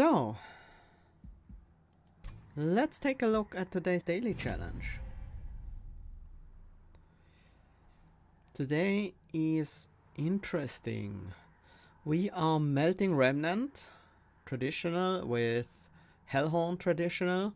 So, let's take a look at today's daily challenge. Today is interesting. We are melting remnant, traditional, with Hellhorn traditional.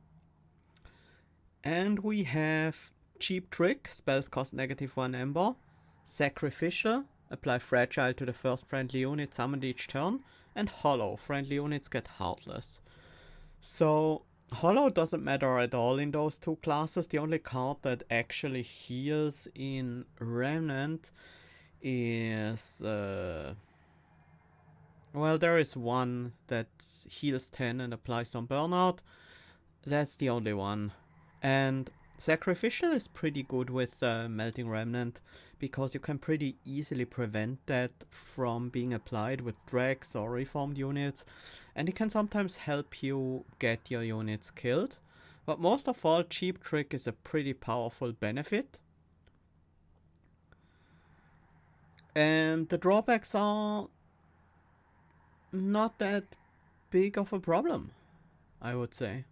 And we have cheap trick, spells cost -1 ember. Sacrificial, apply fragile to the first friendly unit summoned each turn. And hollow, friendly units get heartless. So hollow doesn't matter at all in those two classes. The only card that actually heals in remnant is well, there is one that heals 10 and applies some burnout. That's the only one. And sacrificial is pretty good with melting remnant, because you can pretty easily prevent that from being applied with dregs or reformed units, and it can sometimes help you get your units killed. But most of all, cheap trick is a pretty powerful benefit. And the drawbacks are not that big of a problem, I would say.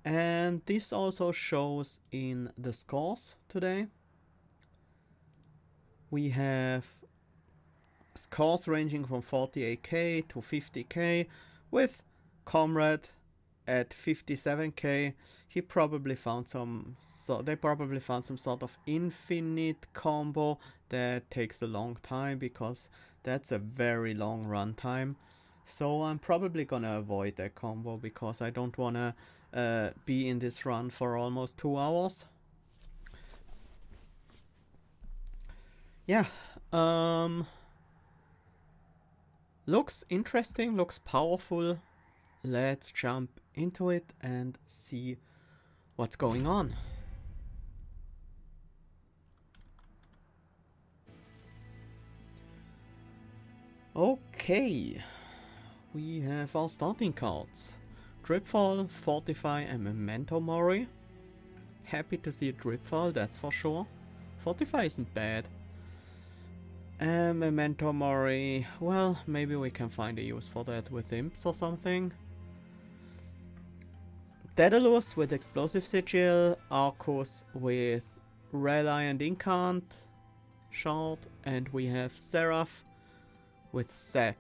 And this also shows in the scores today. We have scores ranging from 48k to 50k, with Comrade at 57k. He probably found they probably found some sort of infinite combo that takes a long time, because that's a very long run time. So I'm probably gonna avoid that combo, because I don't wanna be in this run for almost 2 hours. Yeah, looks interesting, looks powerful. Let's jump into it and see what's going on. Okay, we have our starting cards. Dripfall, Fortify and Memento Mori. Happy to see a Dripfall, that's for sure. Fortify isn't bad. Memento Mori, well, maybe we can find a use for that with Imps or something. Daedalus with Explosive Sigil, Arcus with Rally and Incant Shard, and we have Seraph with Zap.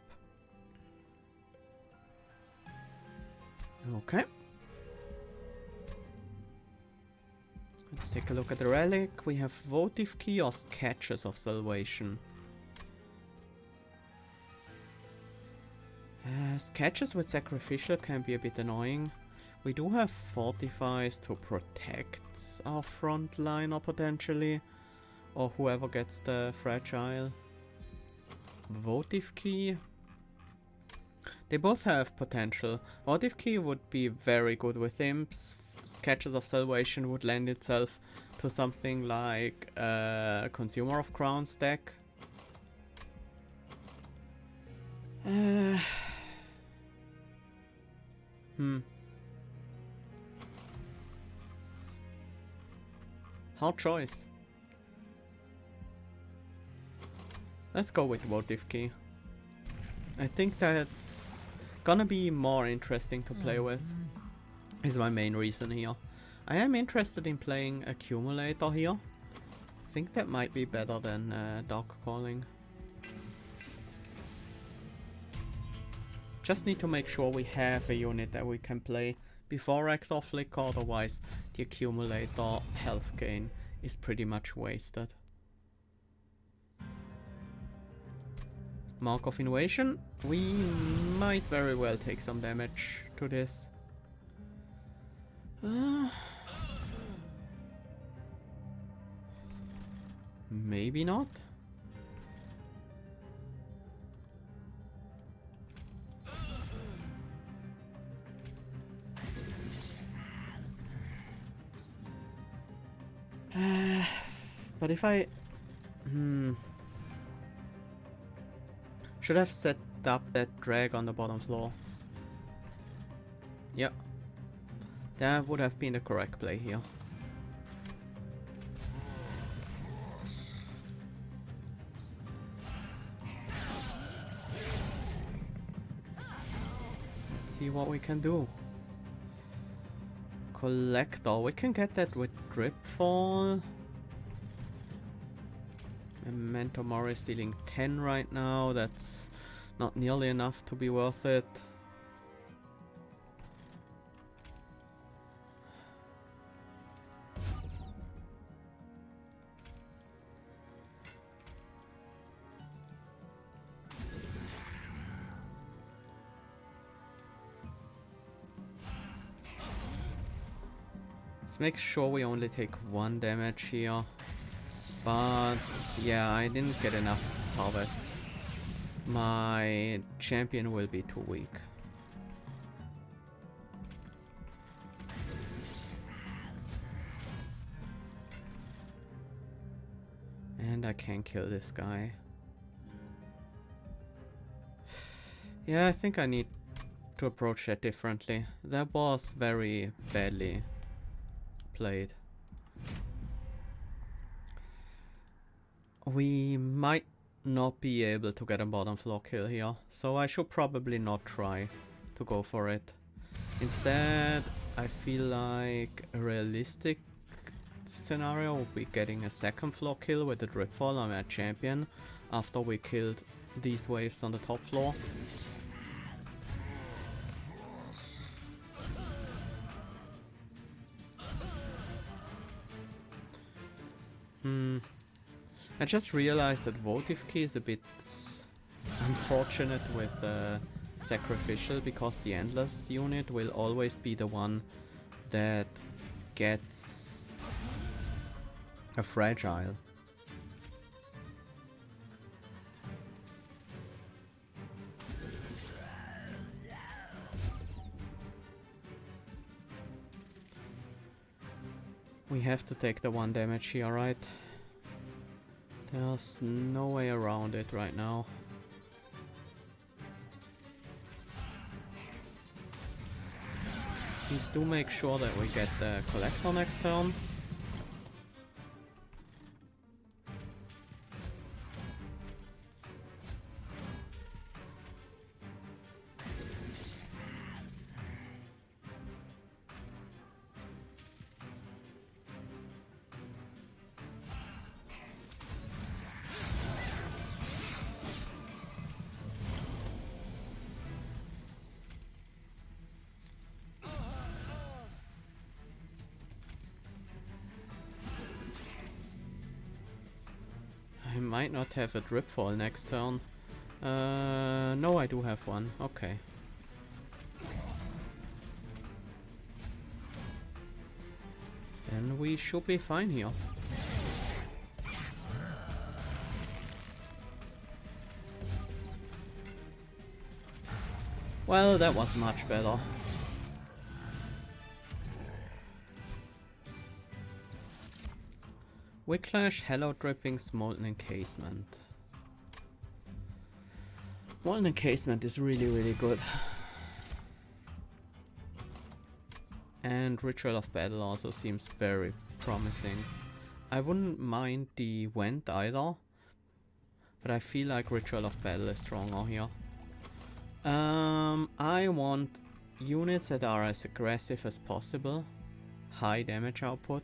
Okay. Let's take a look at the relic. We have Votive Key or Sketches of Salvation. Sketches with Sacrificial can be a bit annoying. We do have Fortifies to protect our frontliner potentially, or whoever gets the fragile. Votive Key. They both have potential. Votive Key would be very good with Imps. Sketches of Salvation would lend itself to something like Consumer of Crowns deck. Hard choice. Let's go with Votive Key. I think that's gonna be more interesting to play with, is my main reason here. I am interested in playing Accumulator here. I think that might be better than Dark Calling. Just need to make sure we have a unit that we can play before Rector Flick, otherwise the Accumulator health gain is pretty much wasted. Mark of Invasion. We might very well take some damage to this. Maybe not. But if I... should have set up that drag on the bottom floor. Yep. That would have been the correct play here. Let's see what we can do. Collector, we can get that with Dripfall. Memento Mori is dealing 10 right now. That's not nearly enough to be worth it. Let's make sure we only take 1 damage here. But yeah, I didn't get enough harvests. My champion will be too weak. And I can't kill this guy. Yeah, I think I need to approach that differently. That was very badly played. We might not be able to get a bottom floor kill here, so I should probably not try to go for it. Instead, I feel like a realistic scenario would be getting a second floor kill with the Dripfall on our champion after we killed these waves on the top floor. I just realized that votive key is a bit unfortunate with sacrificial, because the endless unit will always be the one that gets a fragile. We have to take the 1 damage here, right? There's no way around it right now. Please do make sure that we get the collector next turn. I might not have a Dripfall next turn. No, I do have one. Okay. Then we should be fine here. Well, that was much better. Wicklash, Hello Drippings, Molten Encasement. Molten Encasement is really good. And Ritual of Battle also seems very promising. I wouldn't mind the Vent either, but I feel like Ritual of Battle is stronger here. I want units that are as aggressive as possible. High damage output.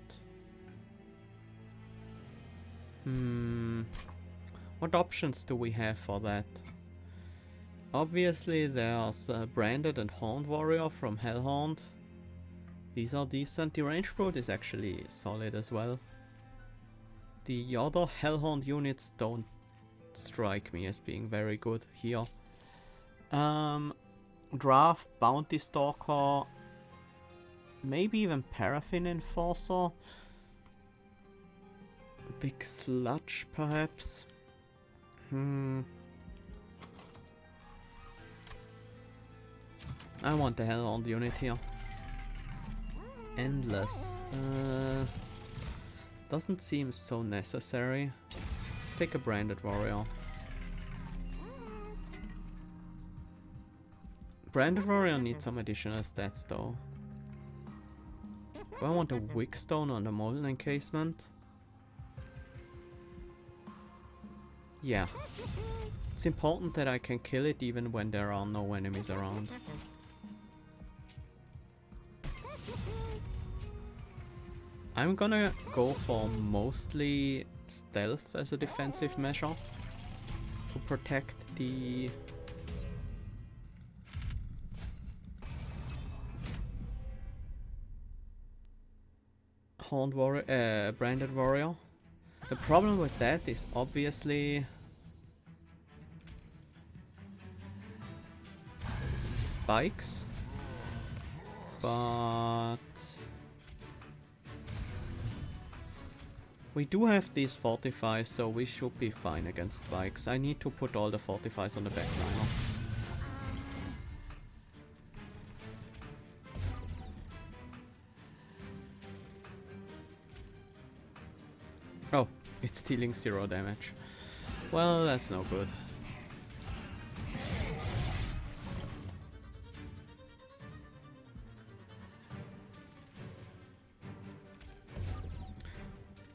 What options do we have for that? Obviously there's Branded and Horned Warrior from Hellhound. These are decent. The Range Brute is actually solid as well. The other Hellhound units don't strike me as being very good here. Draft, Bounty Stalker, maybe even Paraffin Enforcer. Big Sludge, perhaps. I want the Hellhound unit here. Endless. Doesn't seem so necessary. Let's take a Branded Warrior. Branded Warrior needs some additional stats though. Do I want a Wickstone on the Molten Encasement? Yeah. It's important that I can kill it even when there are no enemies around. I'm gonna go for mostly stealth as a defensive measure to protect the branded warrior. The problem with that is obviously spikes, but we do have these fortifies, so we should be fine against spikes. I need to put all the fortifies on the backliner. Oh, it's dealing 0 damage. Well, that's no good.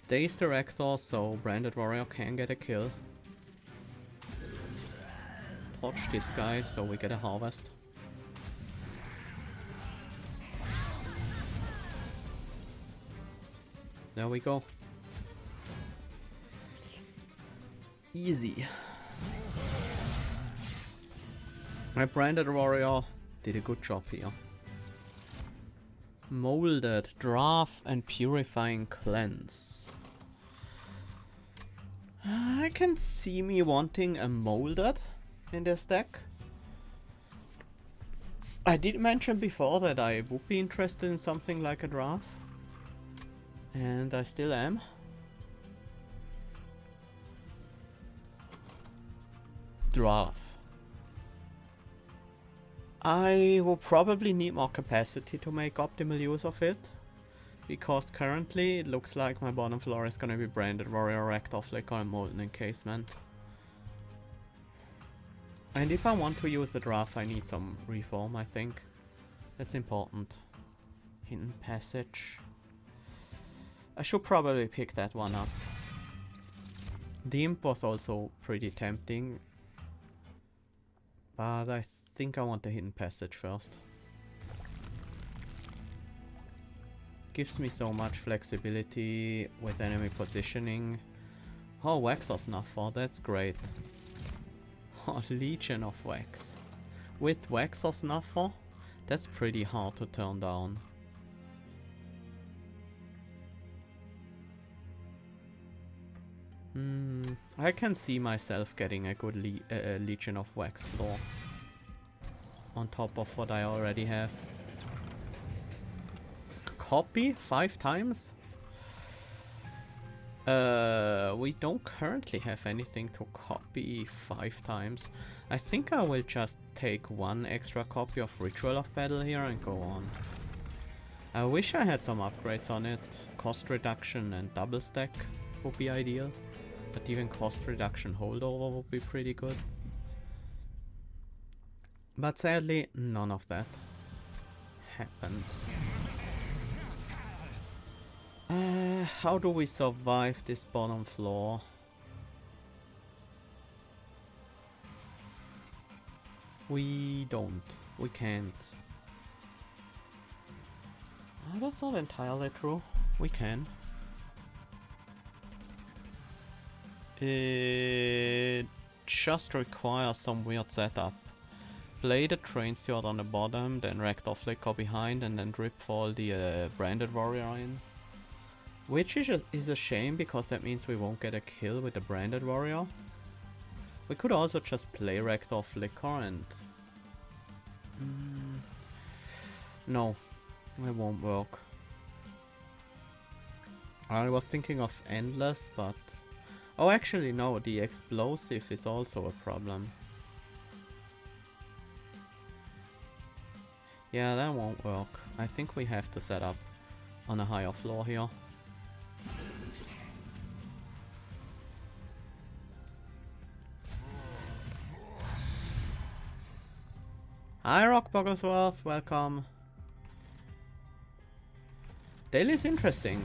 Daze Director, so Branded Warrior can get a kill. Torch this guy, so we get a harvest. There we go. Easy. My Branded Warrior did a good job here. Molded, Draft and Purifying Cleanse. I can see me wanting a Molded in this deck. I did mention before that I would be interested in something like a Draft. And I still am. Draft. I will probably need more capacity to make optimal use of it, because currently it looks like my bottom floor is gonna be Branded Warrior, Rector Flicker and Molten Encasement. And if I want to use the Draft, I need some reform, I think. That's important. Hidden Passage. I should probably pick that one up. The Imp was also pretty tempting, but I think I want the Hidden Passage first. Gives me so much flexibility with enemy positioning. Oh, Wax or Snuffer, that's great. Oh, Legion of Wax. With Wax or Snuffer, that's pretty hard to turn down. I can see myself getting a good Legion of Wax floor on top of what I already have. Copy 5 times? We don't currently have anything to copy 5 times. I think I will just take 1 extra copy of Ritual of Battle here and go on. I wish I had some upgrades on it. Cost reduction and double stack would be ideal. But even cost reduction holdover would be pretty good. But sadly, none of that happened. How do we survive this bottom floor? We don't. We can't. That's not entirely true. We can. It just requires some weird setup. Play the train steward on the bottom, then Rector Flicker behind, and then drip fall the Branded Warrior in. Which is a shame, because that means we won't get a kill with the Branded Warrior. We could also just play Rector Flicker and... No, it won't work. I was thinking of Endless, but... Oh, actually no, the explosive is also a problem. Yeah, that won't work. I think we have to set up on a higher floor here. Hi Rock Bogglesworth, welcome. Daily's interesting.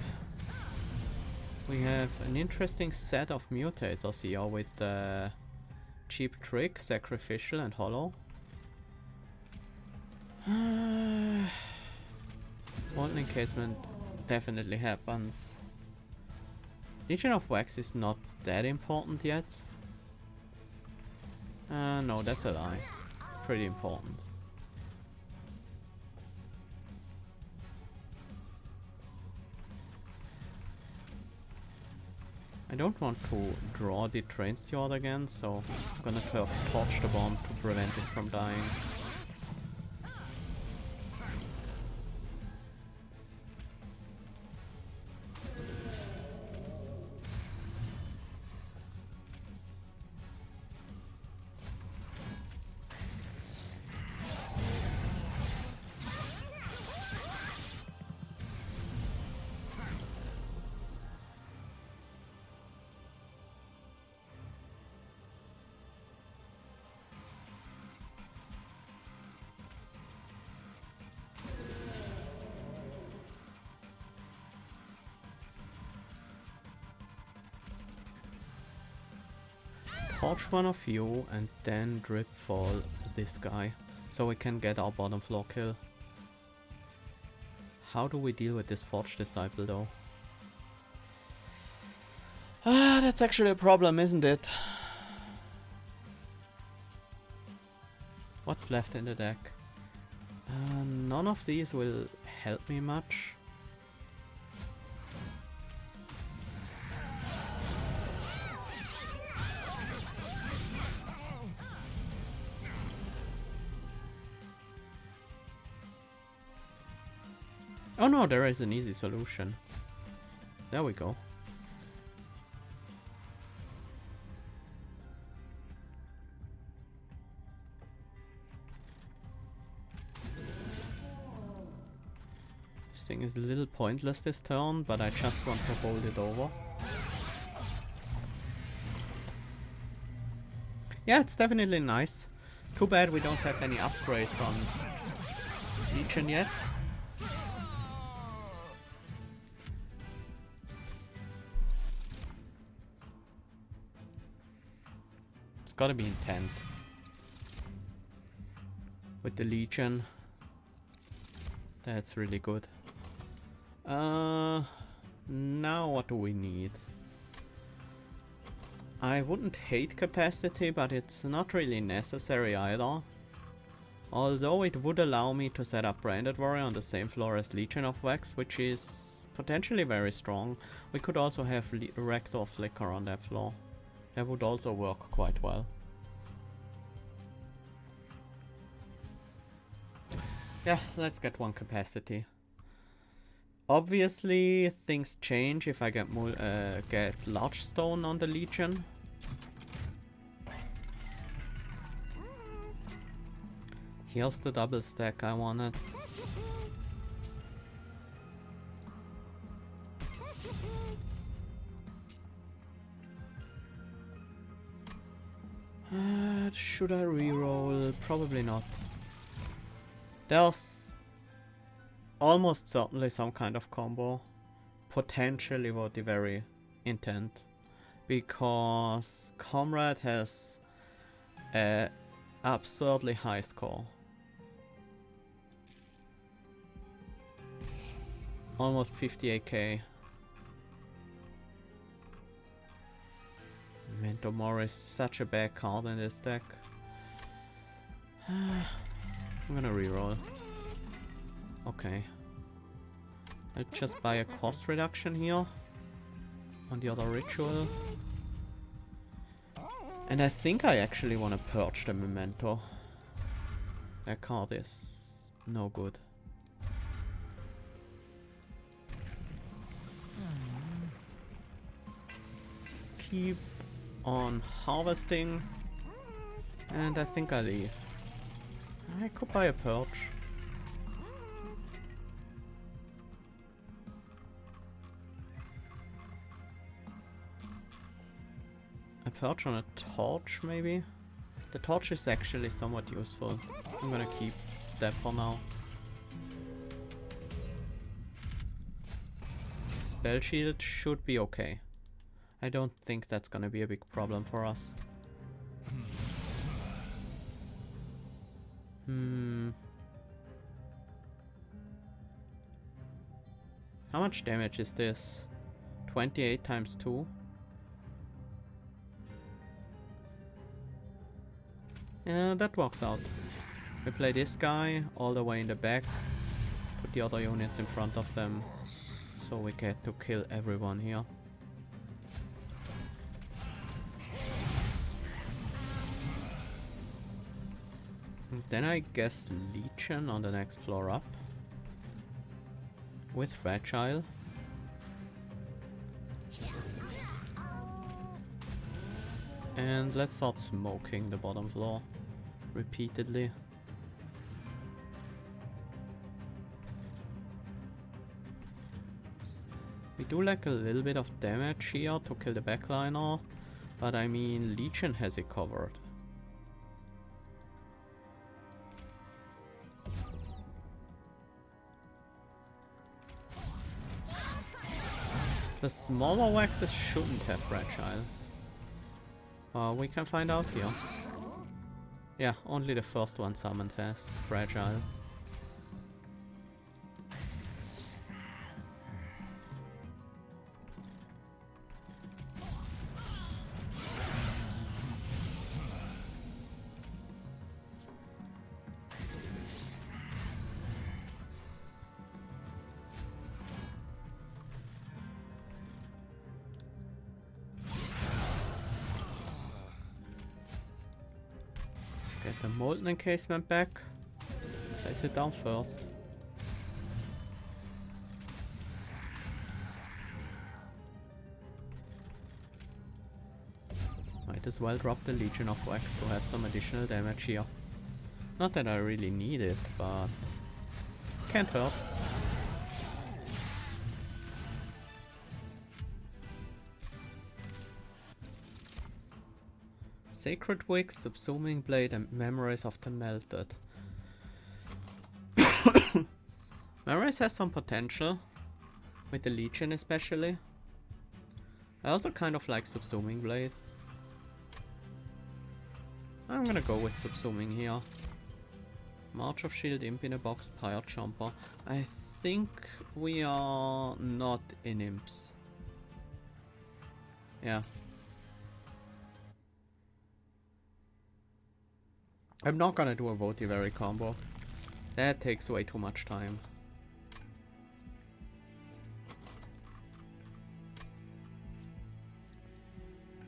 We have an interesting set of mutators here with Cheap Trick, Sacrificial and Hollow. Molten Encasement definitely happens. Legion of Wax is not that important yet. No, that's a lie. Pretty important. I don't want to draw the train steward again, so I'm gonna torch the bomb to prevent it from dying. Torch one of you and then drip fall this guy, so we can get our bottom floor kill. How do we deal with this Forge Disciple though? Ah, that's actually a problem, isn't it? What's left in the deck? None of these will help me much. Oh no, there is an easy solution. There we go. This thing is a little pointless this turn, but I just want to hold it over. Yeah, it's definitely nice. Too bad we don't have any upgrades on Legion yet. Gotta be intent with the Legion. That's really good. Now what do we need? I wouldn't hate capacity, but it's not really necessary either. Although it would allow me to set up Branded Warrior on the same floor as Legion of Wax, which is potentially very strong. We could also have Rector Flicker on that floor. That would also work quite well. Yeah, let's get one capacity. Obviously, things change if I get large stone on the Legion. Here's the double stack I wanted. Should I reroll? Probably not. There's almost certainly some kind of combo. Potentially with the very intent. Because Comrade has a absurdly high score. Almost 58k. Mentor Mor is such a bad card in this deck. I'm gonna reroll. Okay. I'll just buy a cost reduction here on the other ritual. And I think I actually want to purge the Memento. That card is no good. Let's keep on harvesting. And I think I leave. I could buy a purge. A purge on a torch, maybe? The torch is actually somewhat useful. I'm gonna keep that for now. Spell shield should be okay. I don't think that's gonna be a big problem for us. How much damage is this? 28 times 2? Yeah, that works out. We play this guy all the way in the back, put the other units in front of them, so we get to kill everyone here. And then I guess Legion on the next floor up. With Fragile. And let's start smoking the bottom floor repeatedly. We do like a little bit of damage here to kill the backliner, but I mean Legion has it covered. The smaller waxes shouldn't have Fragile. We can find out here. Yeah, only the first one summoned has Fragile. Get the Molten Encasement back. Place it down first. Might as well drop the Legion of Wax to have some additional damage here. Not that I really need it, but can't hurt. Sacred Wicks, Subsuming Blade, and Memories of the Melted. Memories has some potential, with the Legion especially. I also kind of like Subsuming Blade. I'm gonna go with Subsuming here. March of Shield, Imp in a Box, Pyre Jumper. I think we are not in Imps. Yeah. I'm not gonna do a Votivary combo. That takes way too much time.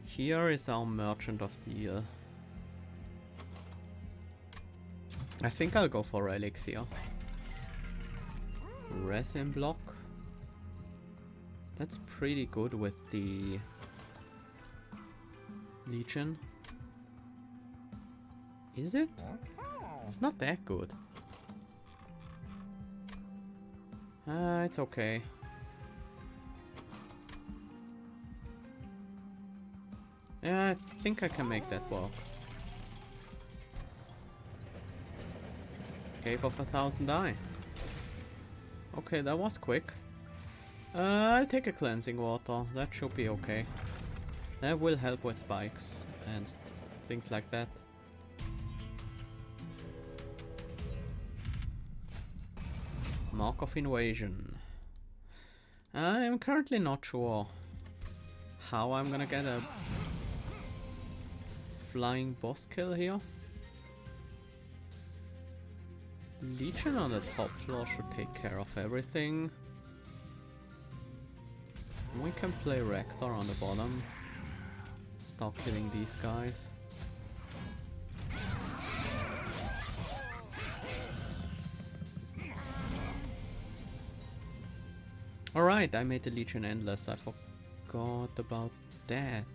Here is our Merchant of Steel. I think I'll go for Relics here. Resin block. That's pretty good with the Legion. Is it? It's not that good. It's okay. Yeah, I think I can make that work. Cave of 1,000 eye. Okay, that was quick. I'll take a cleansing water. That should be okay. That will help with spikes and things like that. Mark of Invasion. I'm currently not sure how I'm gonna get a flying boss kill here. Legion on the top floor should take care of everything. We can play Rector on the bottom. Start killing these guys. Alright, I made the Legion endless. I forgot about that.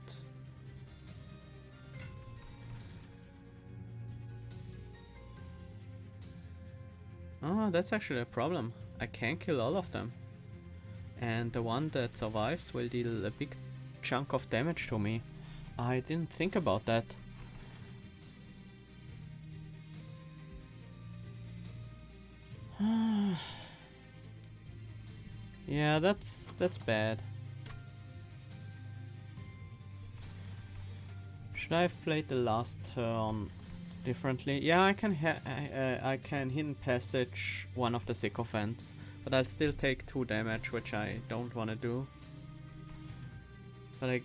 Oh, that's actually a problem. I can't kill all of them. And the one that survives will deal a big chunk of damage to me. I didn't think about that. Yeah, that's bad. Should I have played the last turn differently. Yeah, I can hidden passage one of the sycophants, but I'll still take 2 damage, which I don't want to do. But I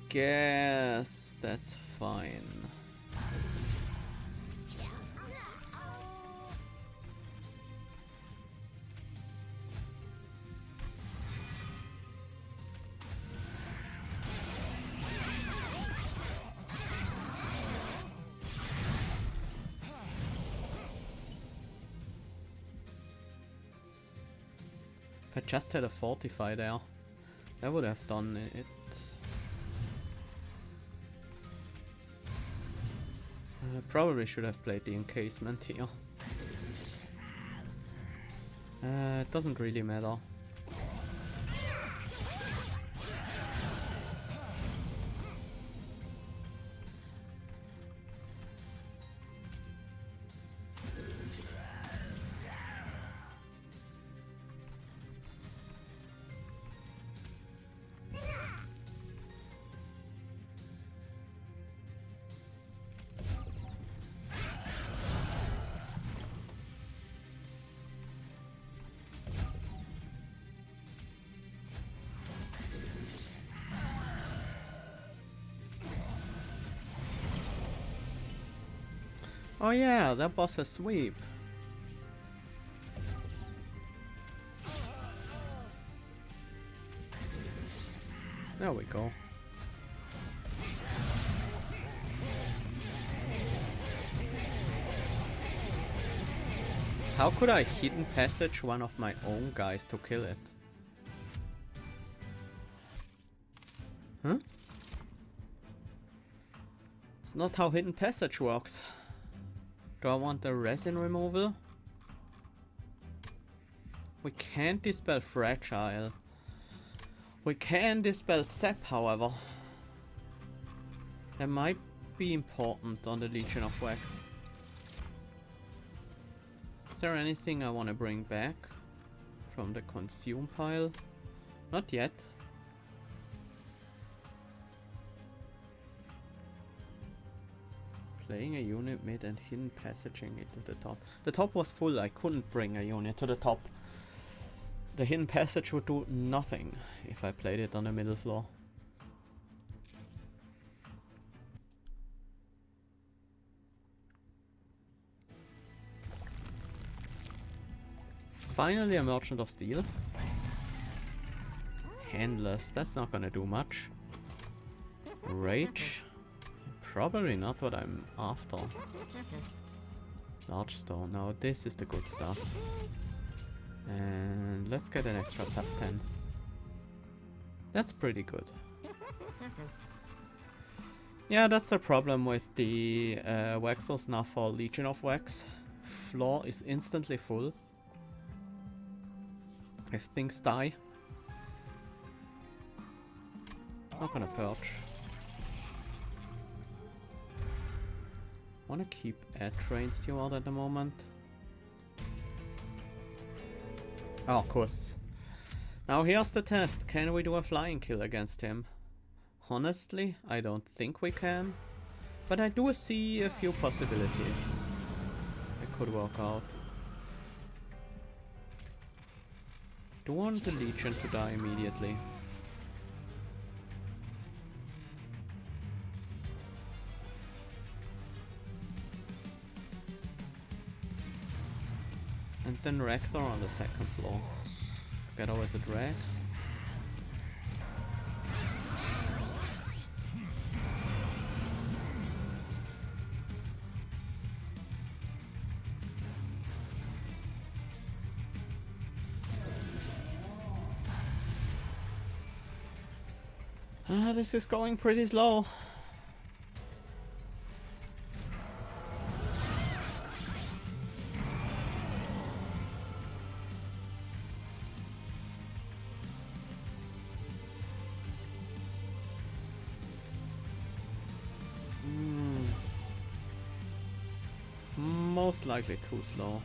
guess that's fine. If I just had a fortify there, that would have done it. I probably should have played the encasement here. It doesn't really matter. Oh yeah, that was a sweep. There we go. How could I hidden passage one of my own guys to kill it? Huh? It's not how hidden passage works. Do I want the resin removal? We can't dispel fragile. We can dispel sap, however. That might be important on the Legion of Wax. Is there anything I want to bring back from the consume pile? Not yet. Playing a unit mid and hidden passaging it to the top. The top was full, I couldn't bring a unit to the top. The hidden passage would do nothing if I played it on the middle floor. Finally a Merchant of Steel. Handless, that's not gonna do much. Rage. Probably not what I'm after. Large stone. Now this is the good stuff. And let's get an extra +10. That's pretty good. Yeah, that's the problem with the Waxos now for Legion of Wax. Floor is instantly full. If things die. Not gonna purge. Wanna keep a train steward at the moment. Oh, of course. Now here's the test. Can we do a flying kill against him? Honestly, I don't think we can. But I do see a few possibilities. It could work out. Do want the Legion to die immediately. And then Rector on the second floor. Together with the drag. This is going pretty slow. Most likely too slow.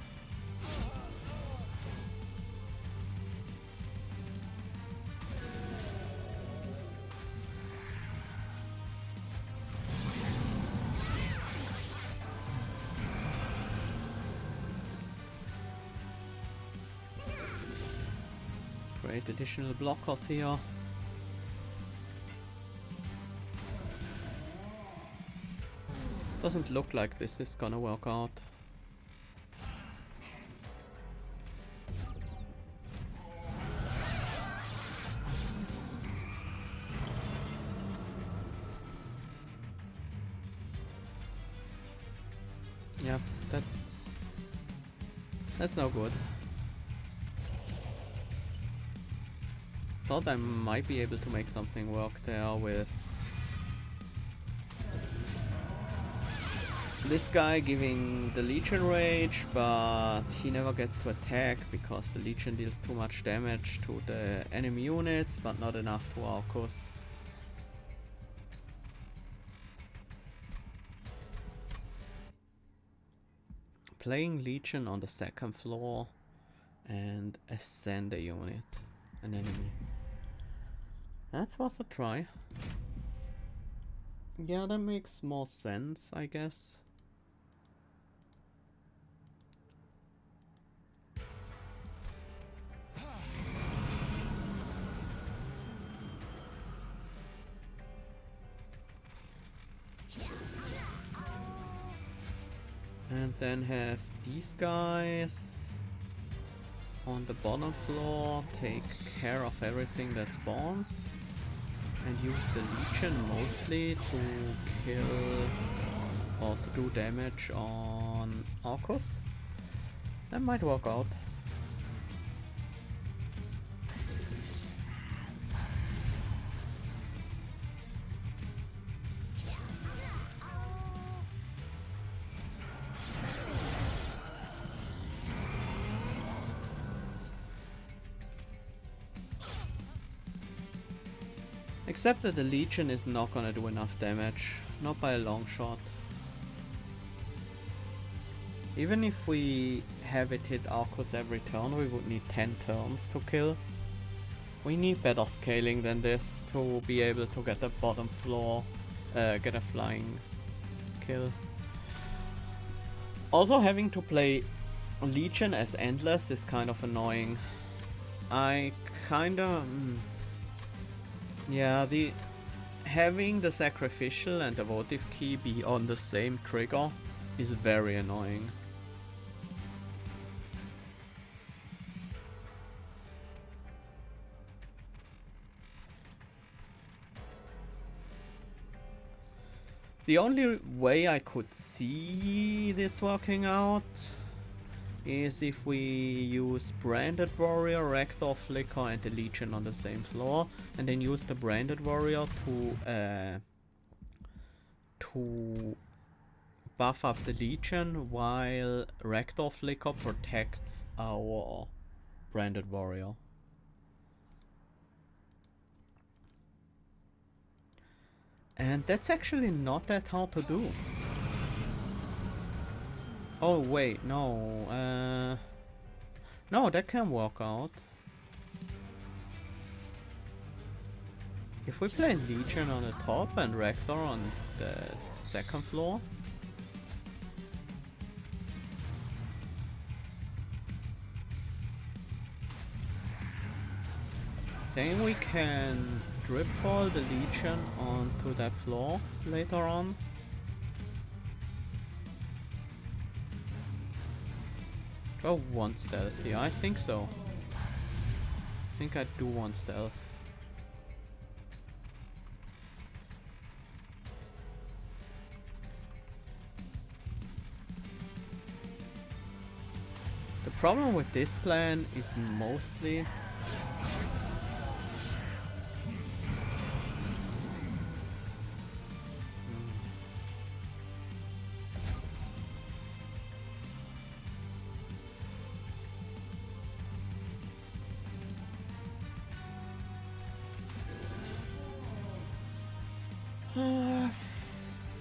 create additional blockers here. Doesn't look like this is gonna work out. Yeah, that's no good. Thought I might be able to make something work there with this guy giving the Legion rage, but he never gets to attack because the Legion deals too much damage to the enemy units, but not enough to Arcus. Playing Legion on the second floor and ascend a unit, an enemy. That's worth a try. Yeah, that makes more sense, I guess. And then have these guys on the bottom floor take care of everything that spawns. And use the Legion mostly to kill or to do damage on Arcus. That might work out. Except that the Legion is not gonna do enough damage, not by a long shot. Even if we have it hit Arcus every turn, we would need 10 turns to kill. We need better scaling than this to be able to get the bottom floor, get a flying kill. Also, having to play Legion as endless is kind of annoying. I kinda... yeah, having the sacrificial and the votive key be on the same trigger is very annoying. The only way I could see this working out is if we use Branded Warrior, Rector, Flicker and the Legion on the same floor, and then use the Branded Warrior to buff up the Legion while Rector Flicker protects our Branded Warrior. And that's actually not that hard to do. Oh wait, no, no, that can work out. If we play Legion on the top and Rector on the second floor, then we can dripfall the Legion onto that floor later on. Oh, one stealth here, I think so. I think I do want stealth. The problem with this plan is mostly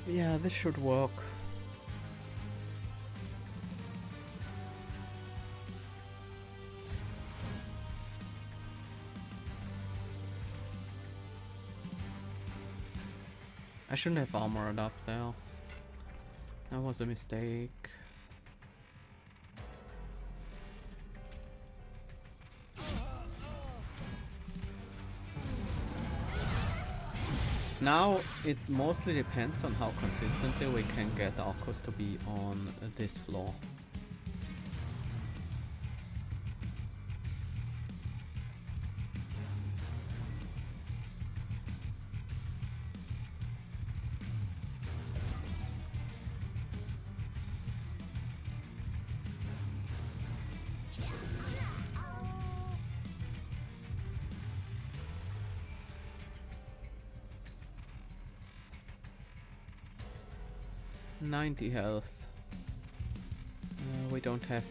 yeah, this should work. I shouldn't have armored up there. That was a mistake. Now it mostly depends on how consistently we can get Arcos to be on this floor. .90 health. We don't have...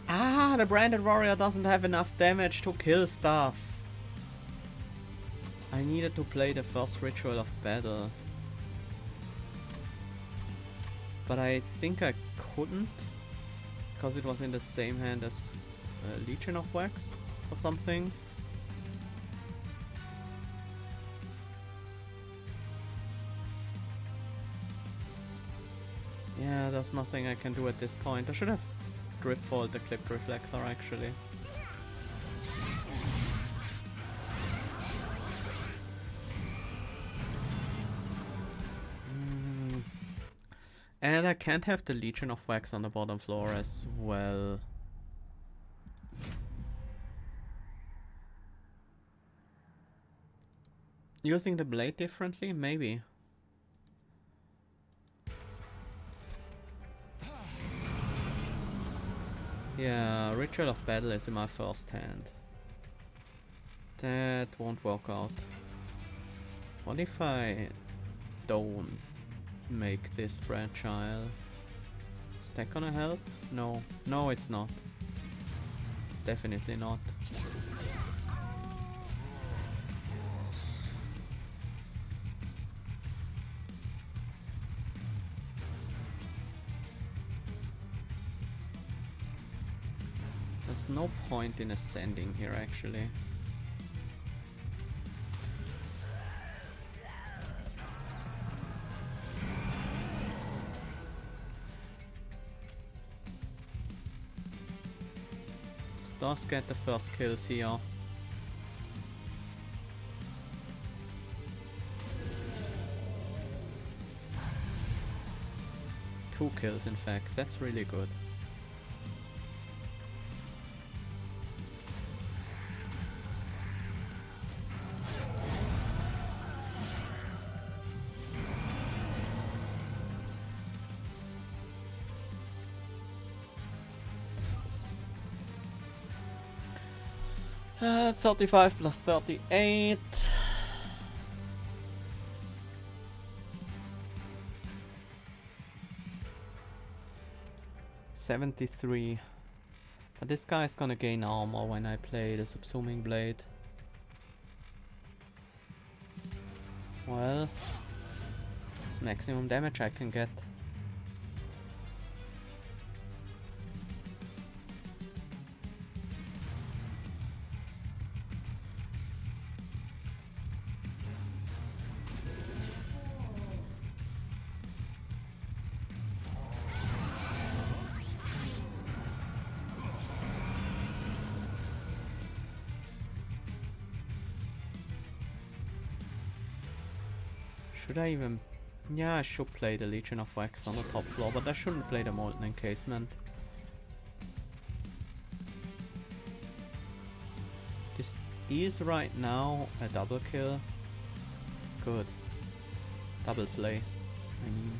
Ah, the branded warrior doesn't have enough damage to kill stuff. I needed to play the first ritual of battle. But I think I couldn't. Because it was in the same hand as Legion of Wax or something. Yeah, there's nothing I can do at this point. I should have dripfoiled the clipped reflector actually. And I can't have the Legion of Wax on the bottom floor as well. Using the blade differently? Maybe. Yeah, Ritual of Battle is in my first hand. That won't work out. What if I don't make this fragile? Is that gonna help? No. No, it's not. It's definitely not. There's no point in ascending here actually. Does get the first kills here. 2 kills in fact, that's really good. Uh, 35 plus 38. $73. But this guy's gonna gain armor when I play the subsuming blade. Well, it's maximum damage I can get. Should I even... Yeah, I should play the Legion of Wax on the top floor, but I shouldn't play the Molten Encasement. This is right now a double kill. It's good. Double slay, I mean.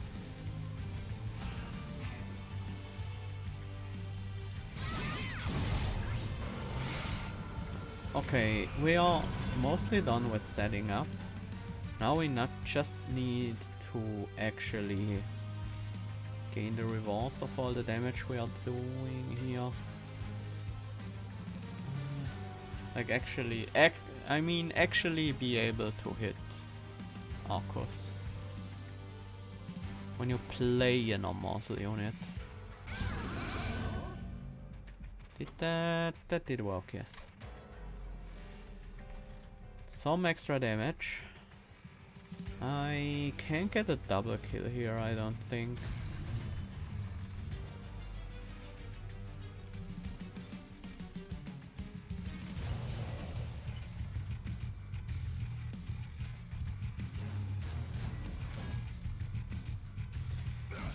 Okay, we are mostly done with setting up. Now we not just need to actually gain the rewards of all the damage we are doing here. Like actually, actually be able to hit Arcos when you play an immortal unit. That did work, yes. Some extra damage. I can't get a double kill here, I don't think.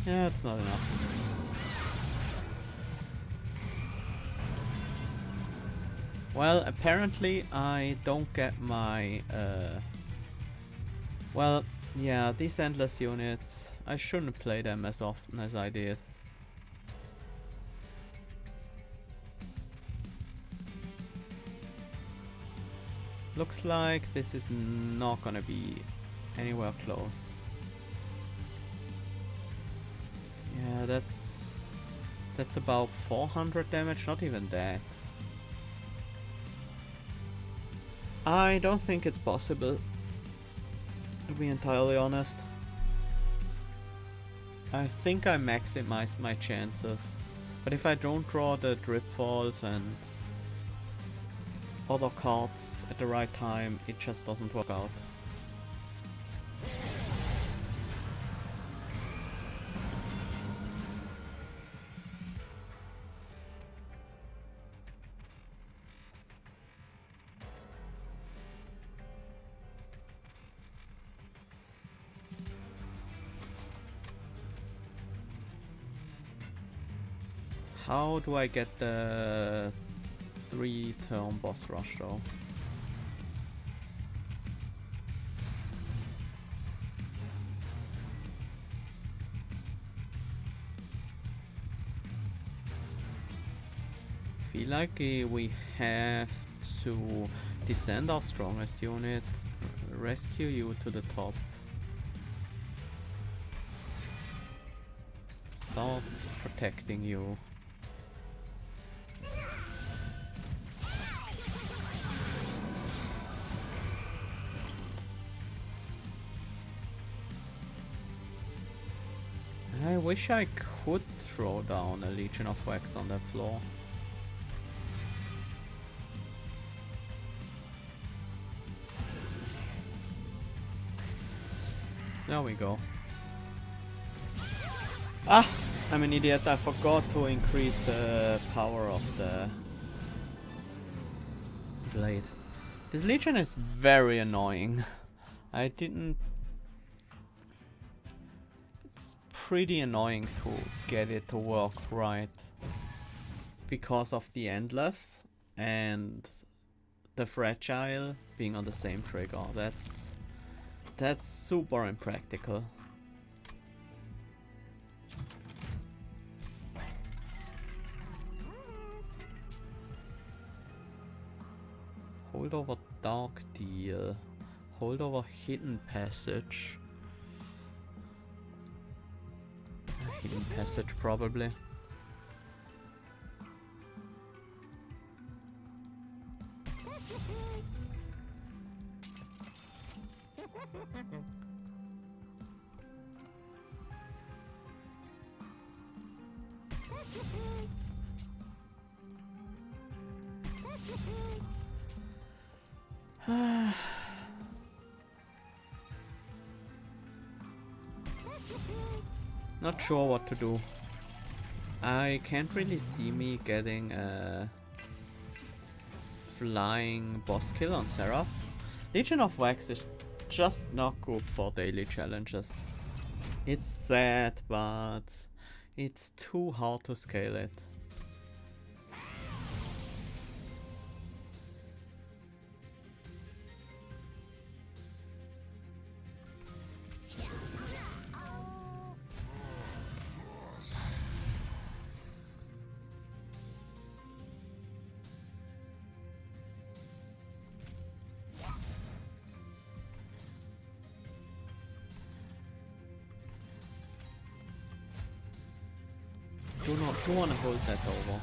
Yeah, it's not enough. Well, apparently I don't get my, well, yeah, these endless units, I shouldn't play them as often as I did. Looks like this is not gonna be anywhere close. Yeah, that's about 400 damage, not even that. I don't think it's possible, to be entirely honest. I think I maximized my chances, but if I don't draw the drip falls and other cards at the right time, it just doesn't work out. How do I get the 3-turn boss rush though? Feel like we have to descend our strongest unit, rescue you to the top. Start protecting you. I wish I could throw down a Legion of Wax on that floor. There we go. Ah! I'm an idiot, I forgot to increase the power of the blade. This Legion is very annoying. I didn't... It's pretty annoying to get it to work right. Because of the Endless and the Fragile being on the same trigger. That's super impractical. Hold over Dark Deal. Hold over Hidden Passage. Hidden Passage probably. Not sure what to do. I can't really see me getting a flying boss kill on Seraph. Legion of Wax is just not good for daily challenges. It's sad, but it's too hard to scale it. Do want to hold that over.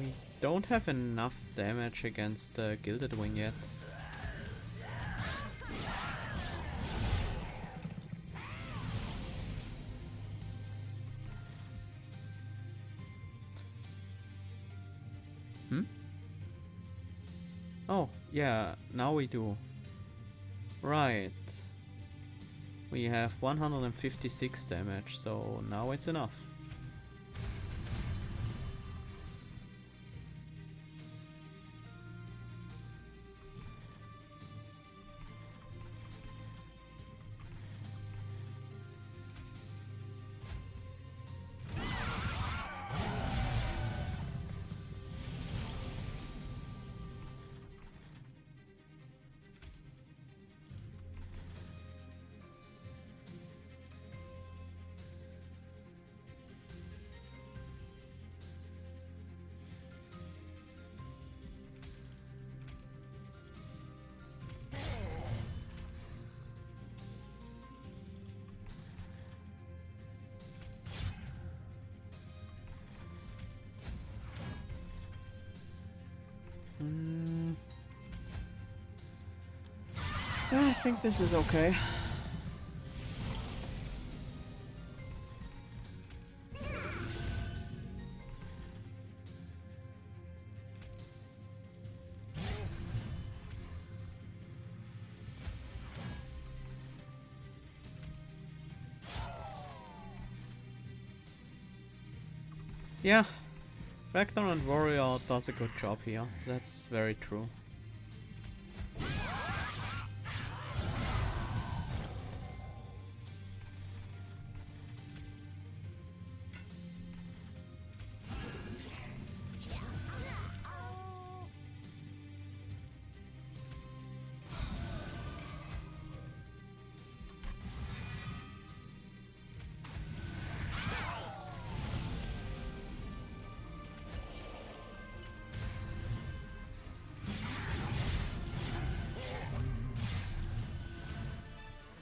We don't have enough damage against the Gilded Wing yet. Oh, yeah, now we do. Right. We have 156 damage, so now it's enough. I think this is okay. Yeah, Ragnar and Warrior does a good job here. That's very true.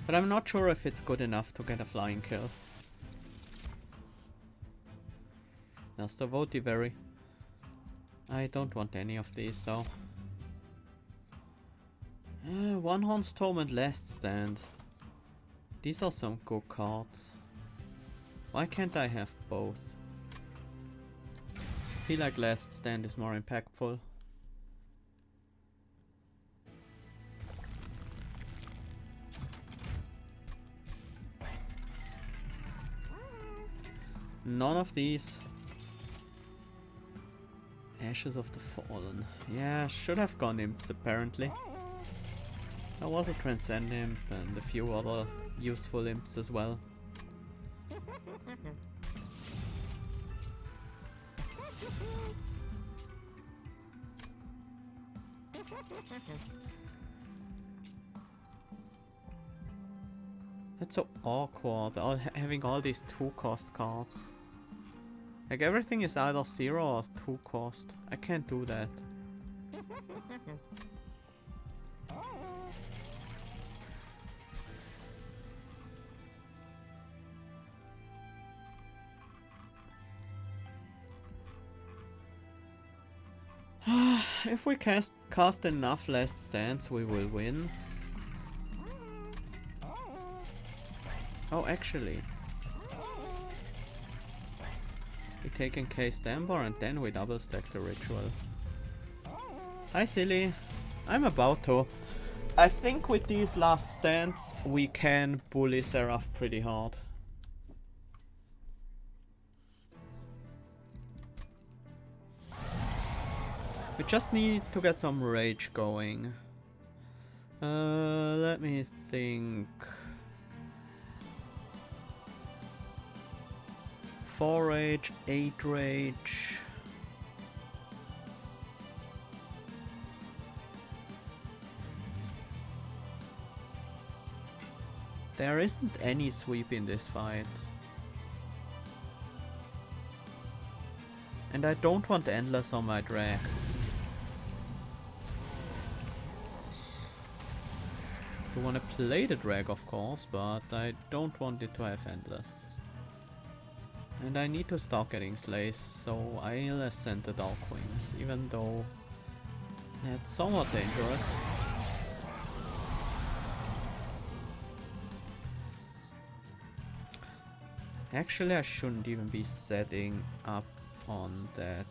But I'm not sure if it's good enough to get a flying kill. There's the Votivery. I don't want any of these though. One Horn's Tome and Last Stand. These are some good cards. Why can't I have both? I feel like Last Stand is more impactful. None of these. Ashes of the Fallen. Yeah, should have gone imps apparently. There was a Transcend imp and a few other useful imps as well. That's so awkward, having all these 2-cost cards. Like everything is either 0 or 2-cost. I can't do that. If we cast enough Last Stands, we will win. Oh, actually. We take Encased Ember and then we double stack the ritual. Hi silly. I'm about to. I think with these Last Stands we can bully Seraph pretty hard. We just need to get some rage going. Let me think. 4 rage, 8 rage. There isn't any sweep in this fight. And I don't want Endless on my drag. I want to play the drag of course, but I don't want it to have Endless. And I need to start getting slays, so I'll ascend the Dark Wings, even though that's somewhat dangerous. Actually, I shouldn't even be setting up on that.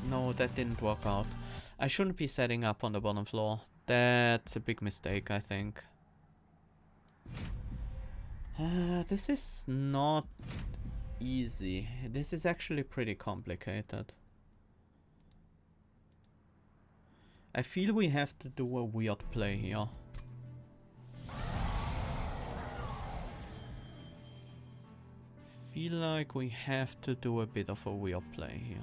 No, that didn't work out. I shouldn't be setting up on the bottom floor. That's a big mistake, I think. This is not easy. This is actually pretty complicated. I feel we have to do a weird play here. Feel like we have to do a bit of a weird play here.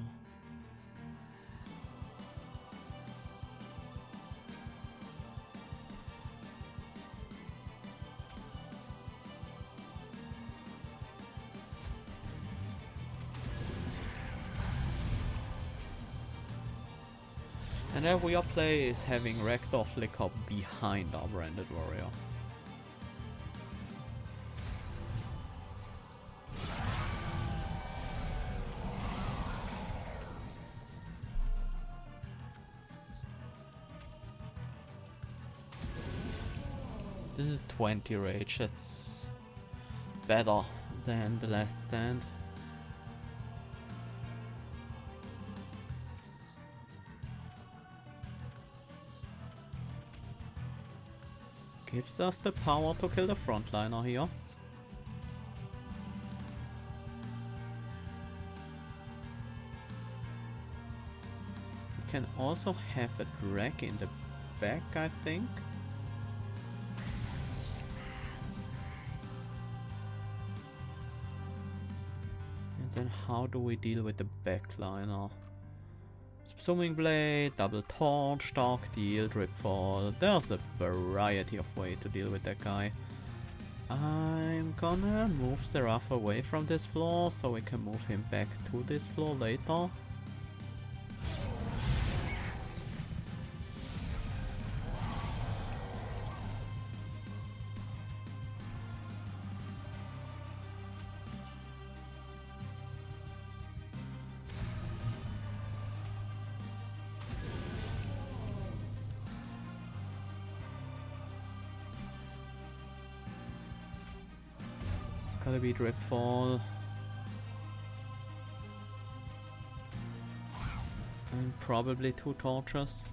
And that weird play is having Rector Flicker behind our Branded Warrior. This is 20 rage, that's better than the last stand. Gives us the power to kill the frontliner here. We can also have a drag in the back, I think. And then how do we deal with the backliner? Subsuming Blade, Double Torch, Dark Deal, Dripfall. There's a variety of ways to deal with that guy. I'm gonna move Seraph away from this floor so we can move him back to this floor later. Gotta be Dripfall. And probably 2 torches.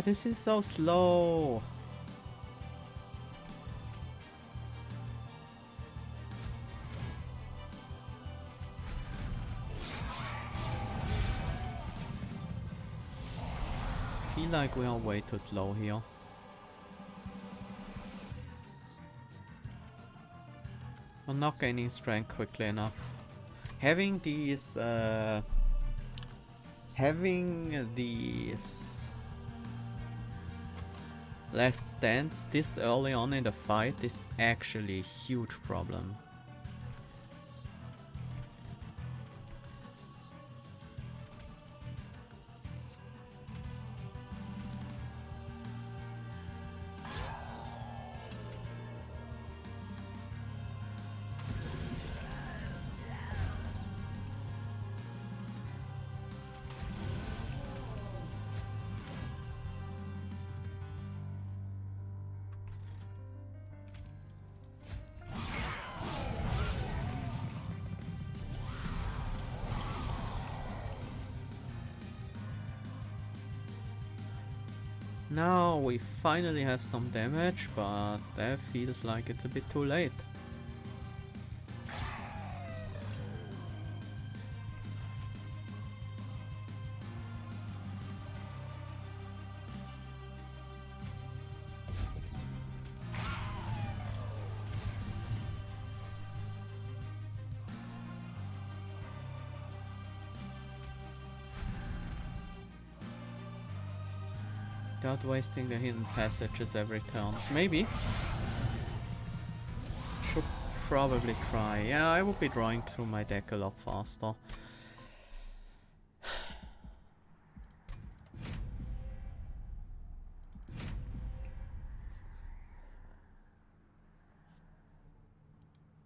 This is so slow. Feel like we are way too slow here. We're not gaining strength quickly enough. Having these last stands this early on in the fight is actually a huge problem. Now we finally have some damage, but that feels like it's a bit too late. Without wasting the hidden passages every turn. Maybe. probably try. Yeah, I would be drawing through my deck a lot faster.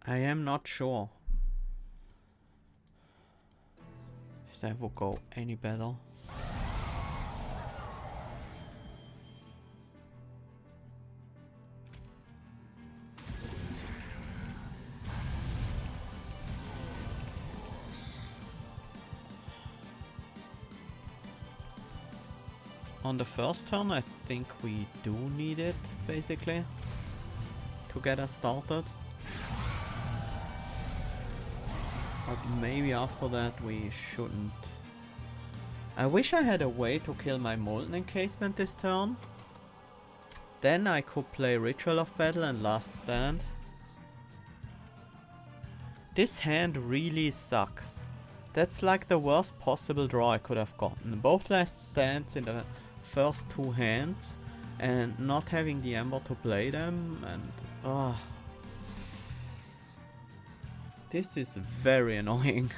I am not sure if that will go any better. On the first turn, I think we do need it, basically, to get us started. But maybe after that we shouldn't. I wish I had a way to kill my Molten Encasement this turn. Then I could play Ritual of Battle and Last Stand. This hand really sucks. That's like the worst possible draw I could have gotten. Both Last Stands in the first two hands and not having the Ember to play them, and this is very annoying.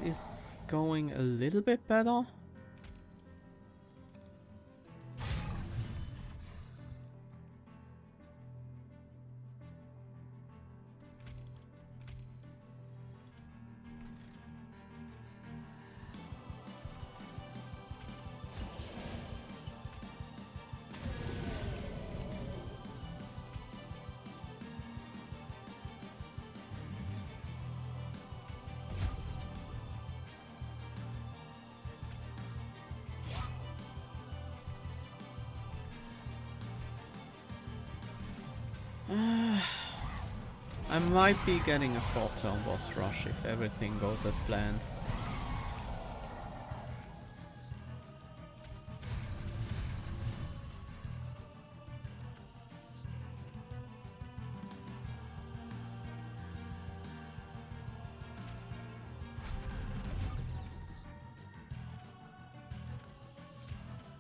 Is going a little bit better. I might be getting a 4-turn boss rush if everything goes as planned.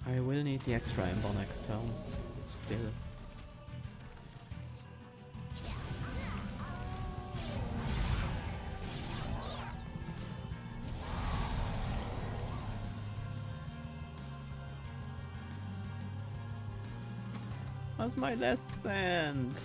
I will need the extra Ember next turn, still. That's my last stand.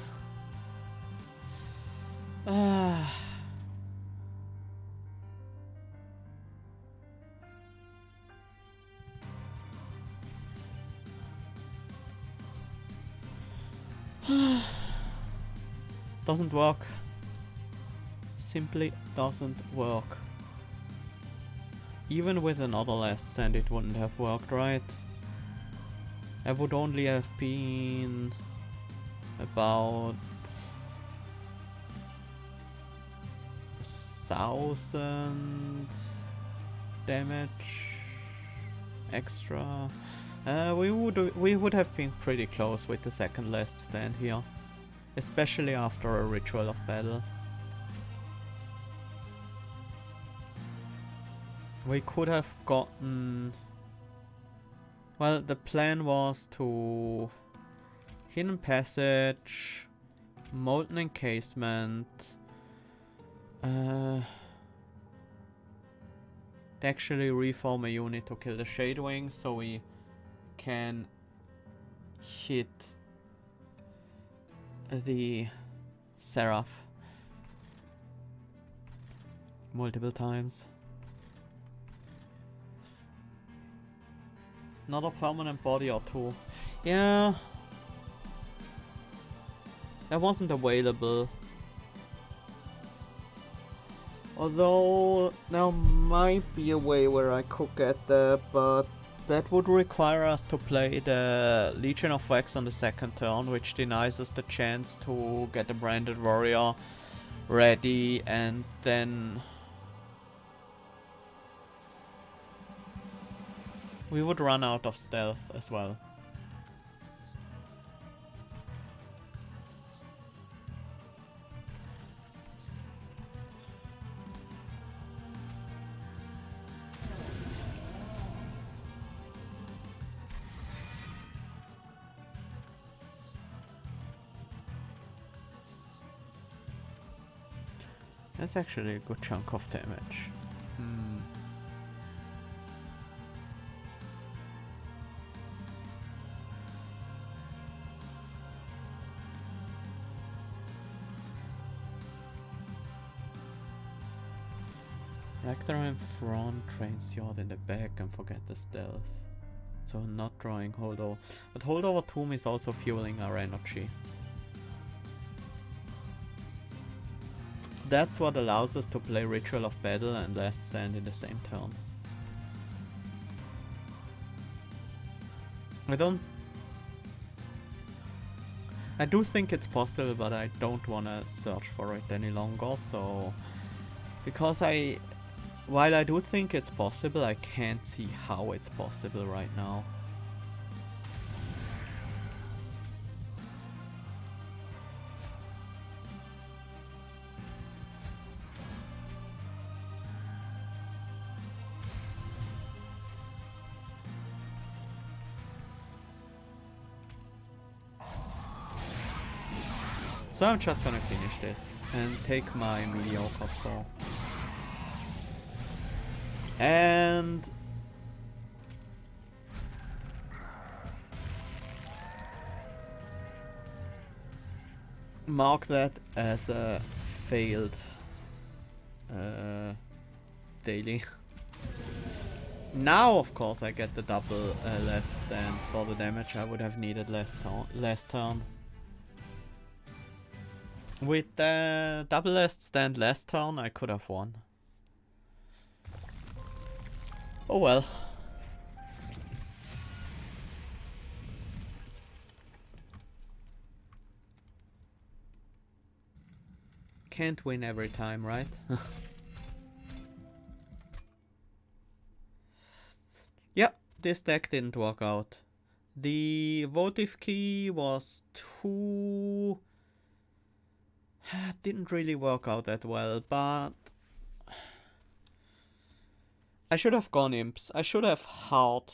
Doesn't work. Simply doesn't work. Even with another last stand it wouldn't have worked, right? I would only have been about 1,000 damage extra. We would have been pretty close with the second last stand here, especially after a Ritual of Battle. We could have gotten... Well, the plan was to... Hidden Passage... Molten Encasement... Actually reform a unit to kill the Shadewing, so we can hit the Seraph multiple times. Not a permanent body or two. Yeah. That wasn't available. Although there might be a way where I could get that, but that would require us to play the Legion of Wax on the second turn, which denies us the chance to get the Branded Warrior ready, and then we would run out of stealth as well. That's actually a good chunk of damage. Rector in front, train Steward in the back, and forget the stealth. So not drawing holdover. But holdover tomb is also fueling our energy. That's what allows us to play Ritual of Battle and Last Stand in the same turn. I do think it's possible, but I don't wanna search for it any longer, so... Because while I do think it's possible, I can't see how it's possible right now. So I'm just gonna finish this and take my mediocre score. And mark that as a failed daily. Now, of course, I get the double last stand for the damage I would have needed last turn. With the double last stand last turn, I could have won. Oh well. Can't win every time, right? Yeah, this deck didn't work out. The votive key was too... didn't really work out that well, but... I should have gone imps. I should have hard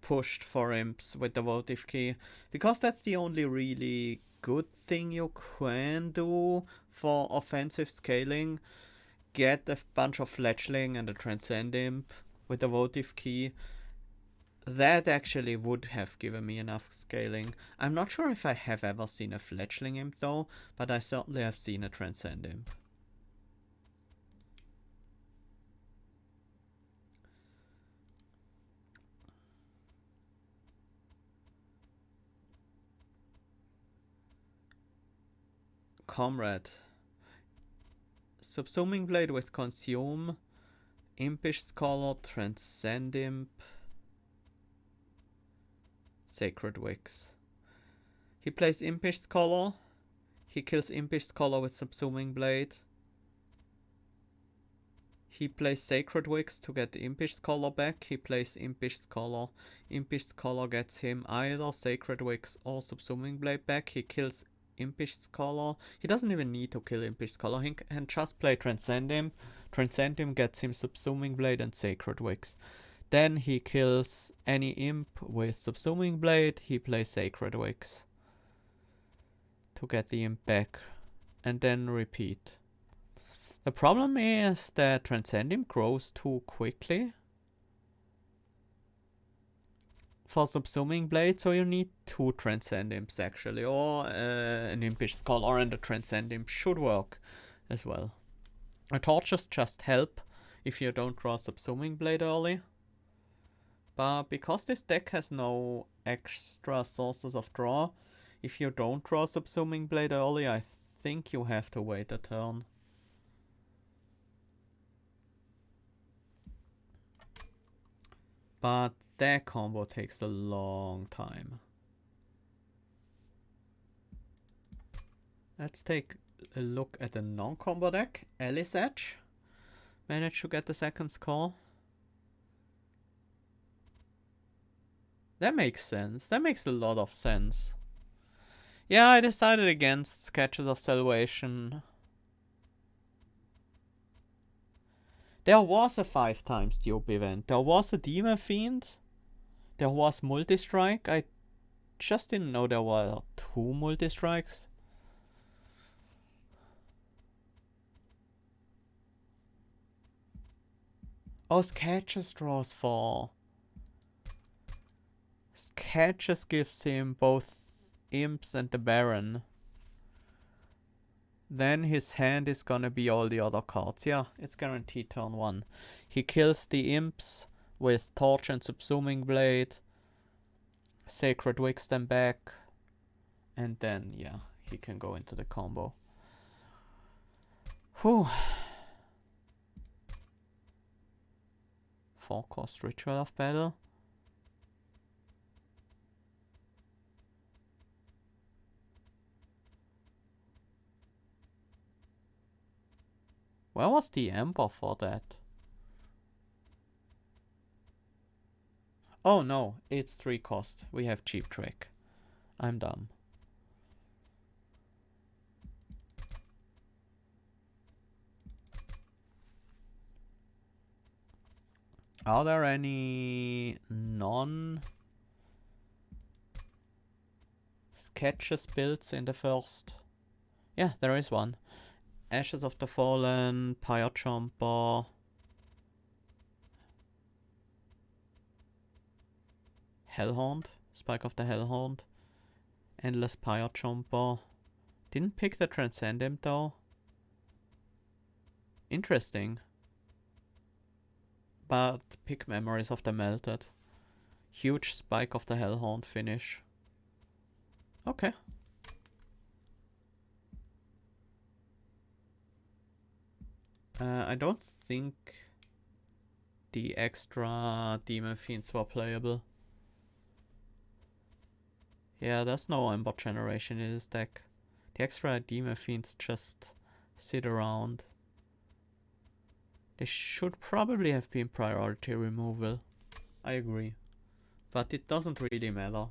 pushed for imps with the votive key, because that's the only really good thing you can do for offensive scaling. Get a bunch of fledgling and a transcend imp with the votive key. That actually would have given me enough scaling. I'm not sure if I have ever seen a fledgling imp though, but I certainly have seen a transcend imp. Comrade. Subsuming Blade with Consume, Impish Scholar, Transcend Imp, Sacred Wicks. He plays Impish Scholar, he kills Impish Scholar with Subsuming Blade. He plays Sacred Wicks to get the Impish Scholar back, he plays Impish Scholar. Impish Scholar gets him either Sacred Wicks or Subsuming Blade back, he kills Impish Scholar. He doesn't even need to kill Impish Scholar, he can just play Transcend Imp Transcend him gets him Subsuming Blade and Sacred Wicks. Then he kills any imp with Subsuming Blade, he plays Sacred Wicks to get the imp back, and then repeat. The problem is that Transcend him grows too quickly for Subsuming Blade, so you need 2 Transcend Imps actually, or an Impish Scholar and a Transcend Imp should work as well. A Torches just help if you don't draw Subsuming Blade early. But because this deck has no extra sources of draw, if you don't draw Subsuming Blade early, I think you have to wait a turn. But that combo takes a long time. Let's take a look at the non-combo deck. Alice Edge managed to get the second score. That makes sense. That makes a lot of sense. Yeah, I decided against Sketches of Salvation. There was a 5x dupe event. There was a Demon Fiend. There was Multi-Strike. I just didn't know there were 2 Multi-Strikes. Oh, Sketches draws 4. Sketches gives him both Imps and the Baron. Then his hand is gonna be all the other cards. Yeah, it's guaranteed turn 1. He kills the Imps with Torch and Subsuming Blade. Sacred Wicks them back. And then, yeah, he can go into the combo. Whew. 4-cost Ritual of Battle. Where was the Ember for that? Oh no, it's 3 cost. We have Cheap Trick. I'm dumb. Are there any non-Sketches builds in the first? Yeah, there is one. Ashes of the Fallen, Pyre Jumper, Hellhound, Spike of the Hellhound, Endless Pyre Jumper. Didn't pick the Transcendent though. Interesting. But pick Memories of the Melted. Huge Spike of the Hellhound finish. Okay. I don't think the extra Demon Fiends were playable. Yeah, there's no Ember generation in this deck. The extra Demon Fiends just sit around. They should probably have been priority removal. I agree. But it doesn't really matter.